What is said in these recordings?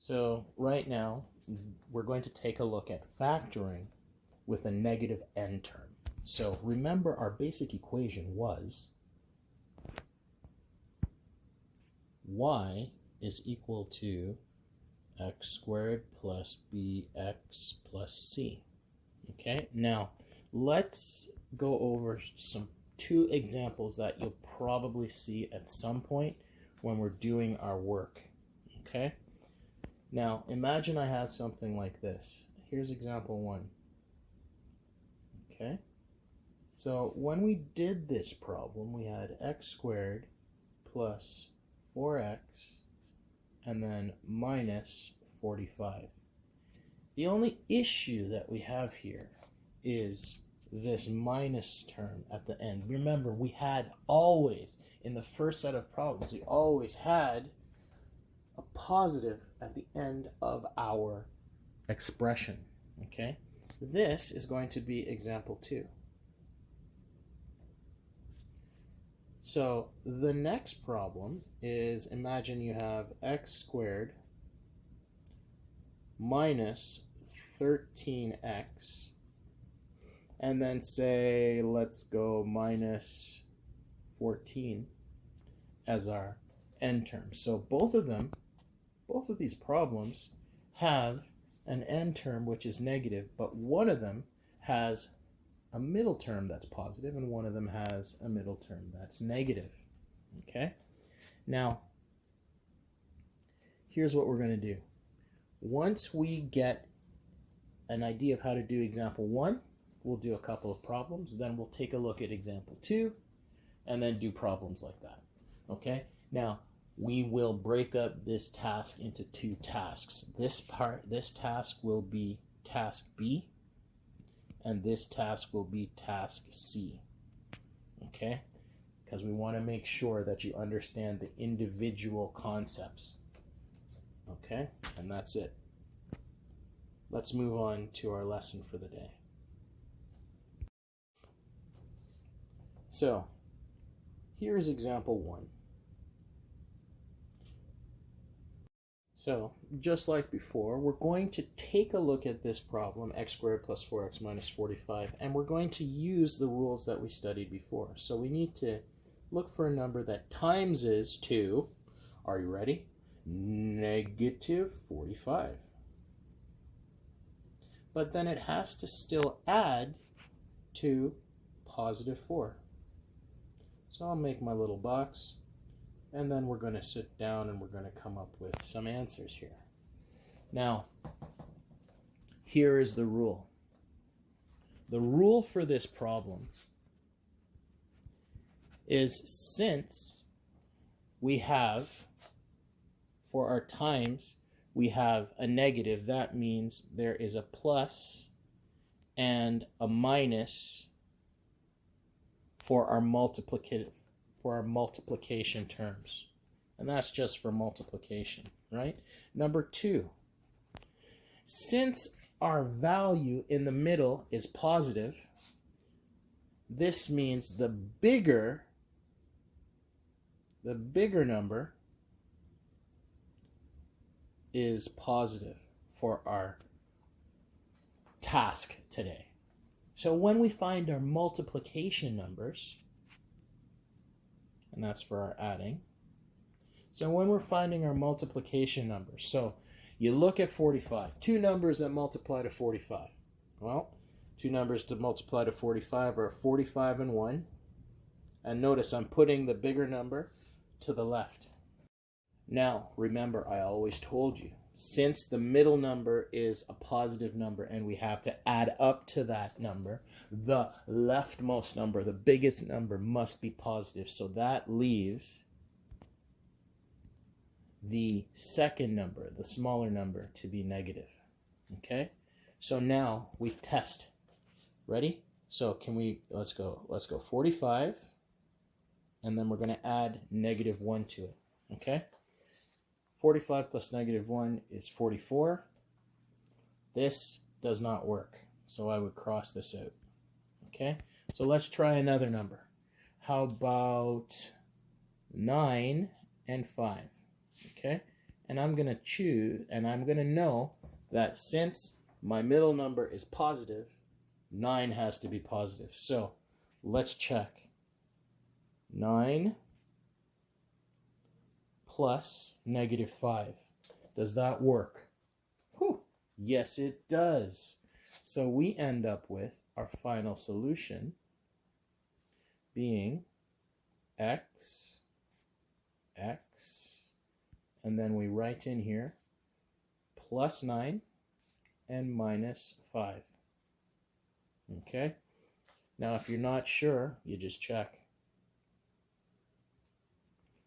So right now, we're going to take a look at factoring with a negative n term. So remember, our basic equation was y is equal to x squared plus bx plus c. Okay, now let's go over two examples that you'll probably see at some point when we're doing our work. Okay, now imagine I have something like this. Here's example 1. Okay, so when we did this problem, we had x squared plus 4x and then minus 45. The only issue that we have here is this minus term at the end. Remember, we had always, in the first set of problems, we always had a positive at the end of our expression. Okay, this is going to be example 2. So the next problem is, imagine you have x squared minus 13x, and then say, let's go minus 14 as our n term. So both of these problems have an n term which is negative, but one of them has a middle term that's positive and one of them has a middle term that's negative. Okay, now here's what we're going to do. Once we get an idea of how to do example 1, we'll do a couple of problems, then we'll take a look at example 2 and then do problems like that. Okay, now we will break up this task into 2 tasks. This task will be task B, and this task will be task C. Okay, because we want to make sure that you understand the individual concepts. Okay, and that's it. Let's move on to our lesson for the day. So here's example 1. So just like before, we're going to take a look at this problem, x squared plus 4x minus 45, and we're going to use the rules that we studied before. So we need to look for a number that times is to, are you ready? Negative 45. But then it has to still add to positive 4. So I'll make my little box, and then we're going to sit down and we're going to come up with some answers here. Now, here is the rule. The rule for this problem is, since we have, for our times, we have a negative, that means there is a plus and a minus for our multiplication terms. And that's just for multiplication, right? Number 2, since our value in the middle is positive, this means the bigger number is positive for our task today. So when we find our multiplication numbers, and that's for our adding. So when we're finding our multiplication numbers, so you look at 45, 2 numbers that multiply to 45. Well, 2 numbers to multiply to 45 are 45 and 1. And notice I'm putting the bigger number to the left. Now, remember, I always told you, since the middle number is a positive number and we have to add up to that number, the leftmost number, the biggest number, must be positive. So that leaves the second number, the smaller number, to be negative. Okay? So now we test. Ready? So let's go 45, and then we're going to add negative 1 to it. Okay? 45 plus negative 1 is 44. This does not work, so I would cross this out. Okay, so let's try another number. How about 9 and 5? Okay, and I'm going to choose, and I'm going to know that since my middle number is positive, 9 has to be positive. So let's check. 9 plus -5. Does that work? Whew. Yes, it does. So we end up with our final solution being x, and then we write in here plus 9 and -5. Okay? Now, if you're not sure, you just check.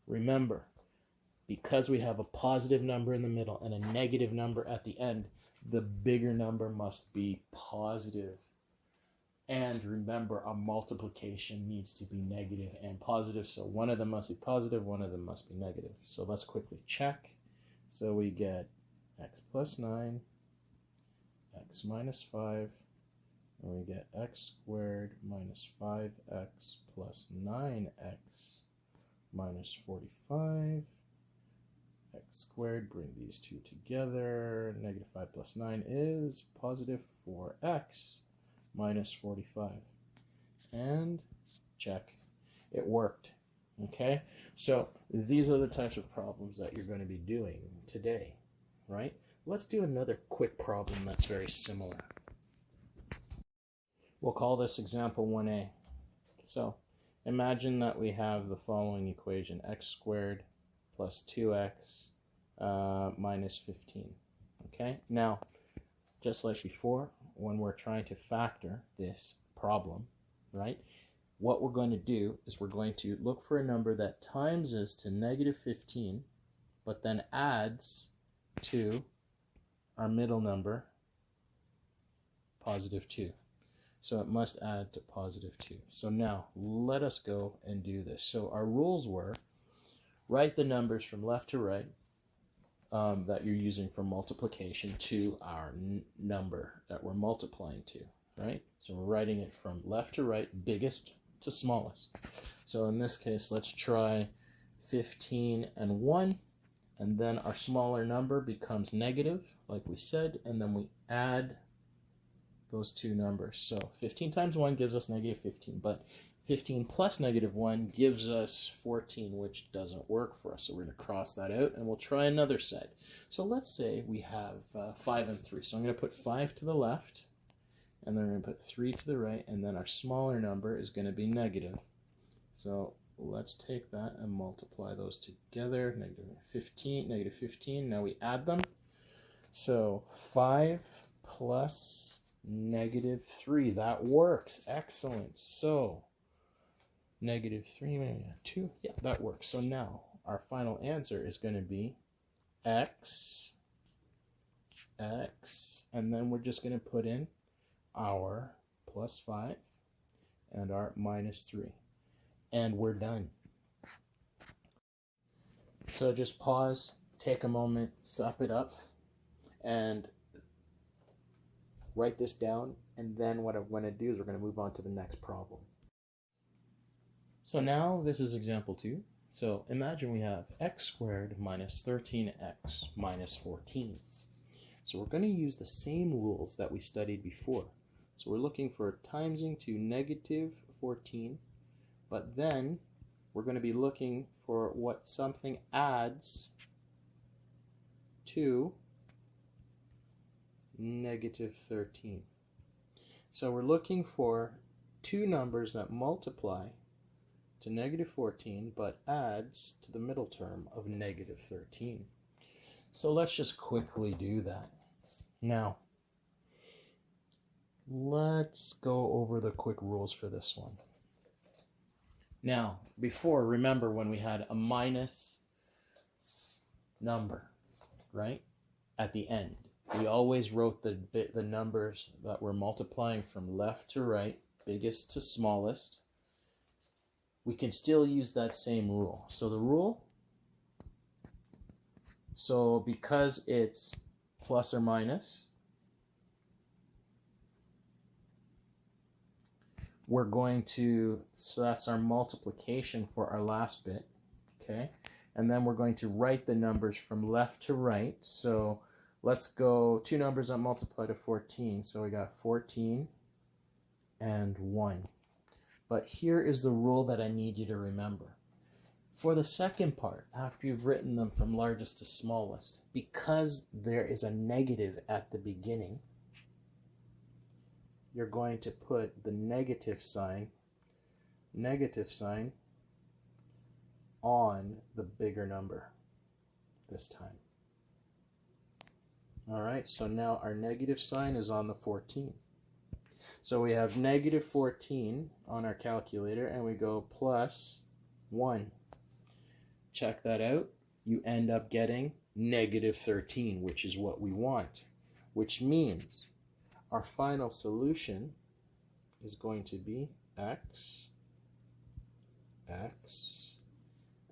Remember, because we have a positive number in the middle and a negative number at the end, the bigger number must be positive. And remember, a multiplication needs to be negative and positive. So one of them must be positive, one of them must be negative. So let's quickly check. So we get x plus 9, x minus 5, and we get x squared minus 5x plus 9x minus 45. X squared, bring these two together. -5 plus 9 is positive 4x minus 45. And check. It worked. Okay? So these are the types of problems that you're going to be doing today, right? Let's do another quick problem that's very similar. We'll call this example 1a. So imagine that we have the following equation: x squared plus 2x minus 15. Okay? Now, just like before, when we're trying to factor this problem, right, what we're going to do is we're going to look for a number that times us to -15, but then adds to our middle number, +2. So it must add to +2. So now let us go and do this. So our rules were, write the numbers from left to right that you're using for multiplication to our number that we're multiplying to, right? So we're writing it from left to right, biggest to smallest. So in this case, let's try 15 and 1, and then our smaller number becomes negative, like we said, and then we add those two numbers. So 15 times 1 gives us -15, but 15 plus -1 gives us 14, which doesn't work for us. So we're going to cross that out, and we'll try another set. So let's say we have 5 and 3. So I'm going to put 5 to the left, and then we're going to put 3 to the right, and then our smaller number is going to be negative. So let's take that and multiply those together. -15. Now we add them. So 5 plus -3. That works. Excellent. So -3, 2. Yeah, that works. So now our final answer is going to be x, and then we're just going to put in our +5 and our -3. And we're done. So just pause, take a moment, sup it up, and write this down. And then what I'm going to do is we're going to move on to the next problem. So now this is example 2. So imagine we have x squared minus 13x minus 14. So we're going to use the same rules that we studied before. So we're looking for timesing to -14, but then we're going to be looking for what something adds to -13. So we're looking for two numbers that multiply to -14, but adds to the middle term of -13. So let's just quickly do that. Now, let's go over the quick rules for this one. Now, before, remember when we had a minus number, right, at the end, we always wrote the numbers that we're multiplying from left to right, biggest to smallest. We can still use that same rule. So the rule, so because it's plus or minus, we're going to, so that's our multiplication for our last bit, okay? and then we're going to write the numbers from left to right. So let's go two numbers that multiply to 14. So we got 14 and 1. But here is the rule that I need you to remember. For the second part, after you've written them from largest to smallest, because there is a negative at the beginning, you're going to put the negative sign on the bigger number this time. All right, so now our negative sign is on the 14. So we have negative 14 on our calculator, and we go plus 1. Check that out. You end up getting negative 13, which is what we want, which means our final solution is going to be x,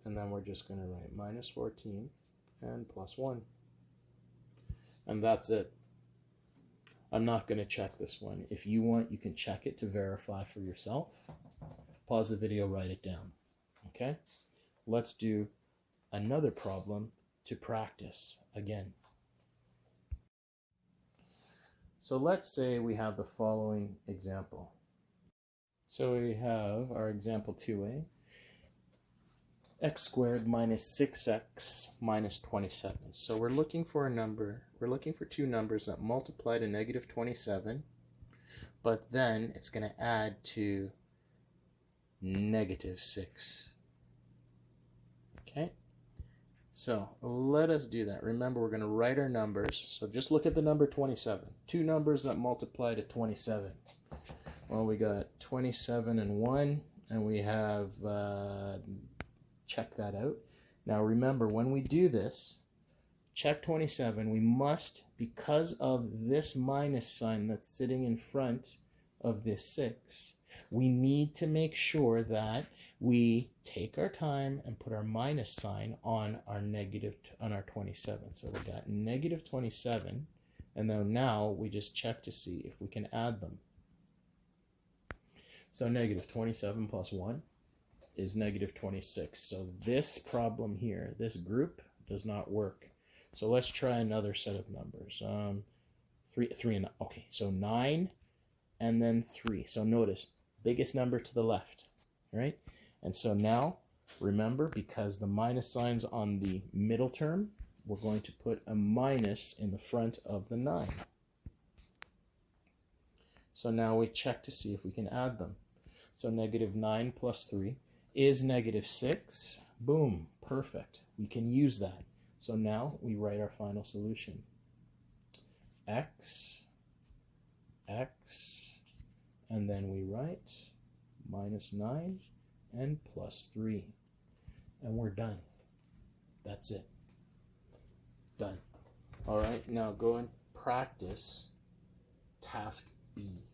and then we're just going to write minus 14 and plus 1. And that's it. I'm not going to check this one. If you want, you can check it to verify for yourself. Pause the video, write it down. Okay? Let's do another problem to practice again. So let's say we have the following example. So we have our example 2a, x squared minus 6x minus 27. So we're looking for a number, we're looking for two numbers that multiply to negative 27, but then it's going to add to negative 6. Okay? So let us do that. Remember, we're going to write our numbers. So just look at the number 27. Two numbers that multiply to 27. Well, we got 27 and 1, and we have, check that out. Now remember, when we do this, check 27, we must, because of this minus sign that's sitting in front of this 6, we need to make sure that we take our time and put our minus sign on our negative, on our 27. So we got negative 27, and then now we just check to see if we can add them. So negative 27 plus 1 is negative 26. So this problem here, this group, does not work. So let's try another set of numbers. 3 and okay, so 9 and then 3. So notice, biggest number to the left, right? And so now, remember, because the minus sign's on the middle term, we're going to put a minus in the front of the 9. So now we check to see if we can add them. So negative 9 plus 3 is negative 6. Boom, perfect. We can use that. So now we write our final solution. X, and then we write minus 9 and plus 3. And we're done. That's it. Done. All right, now go and practice task B.